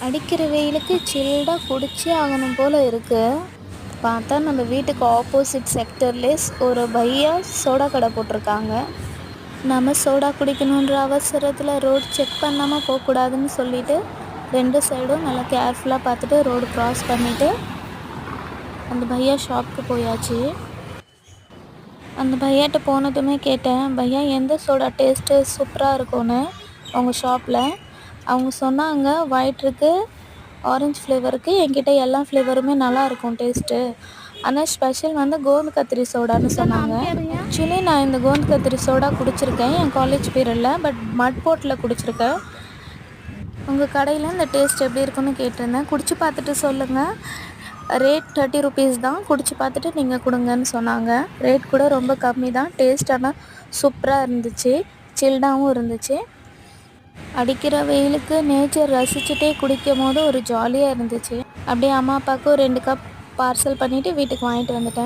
அடிக்கிற வெயிலுக்கு சில்டாக குடிச்சே ஆகணும் போல் இருக்குது. பார்த்தா நம்ம வீட்டுக்கு ஆப்போசிட் செக்டர்லேயே ஒரு பையா சோடா கடை போட்டிருக்காங்க. நம்ம சோடா குடிக்கணுன்ற அவசரத்தில் ரோடு செக் பண்ணாமல் போகக்கூடாதுன்னு சொல்லிட்டு 2 சைடும் நல்லா கேர்ஃபுல்லாக பார்த்துட்டு ரோடு க்ராஸ் பண்ணிவிட்டு அந்த பையா ஷாப்புக்கு போயாச்சு. அந்த பையாட்ட போனதுமே கேட்டேன், பையா எந்த சோடா டேஸ்ட்டு சூப்பராக இருக்கும்னு உங்கள் ஷாப்பில். அவங்க சொன்னாங்க, ஒயிட் இருக்குது, ஆரஞ்சு ஃப்ளேவர் இருக்குது, என்கிட்ட எல்லா ஃப்ளேவருமே நல்லாயிருக்கும் டேஸ்ட்டு. ஆனால் ஸ்பெஷல் வந்து கோந்து கத்திரி சோடான்னு சொன்னாங்க. ஆக்சுவலி நான் இந்த கோந்து கத்திரி சோடா குடிச்சிருக்கேன் என் காலேஜ் பீரியடில், பட் மட் போட்டில் குடிச்சிருக்கேன். உங்கள் கடையில் இந்த டேஸ்ட் எப்படி இருக்குன்னு கேட்டிருந்தேன். குடிச்சு பார்த்துட்டு சொல்லுங்கள். ரேட் 30 ருபீஸ் தான். குடிச்சு பார்த்துட்டு நீங்கள் கொடுங்கன்னு சொன்னாங்க. ரேட் கூட ரொம்ப கம்மி தான். டேஸ்ட் ஆனால் சூப்பராக இருந்துச்சு, சில்டாகவும் இருந்துச்சு. அடிக்கிற வெயிலுக்கு நேச்சர் ரசிச்சுட்டே குடிக்கும் போது ஒரு ஜாலியாக இருந்துச்சு. அப்படியே அம்மா அப்பாவுக்கு 2 கப் பார்சல் பண்ணிவிட்டு வீட்டுக்கு வாங்கிட்டு வந்துட்டேன்.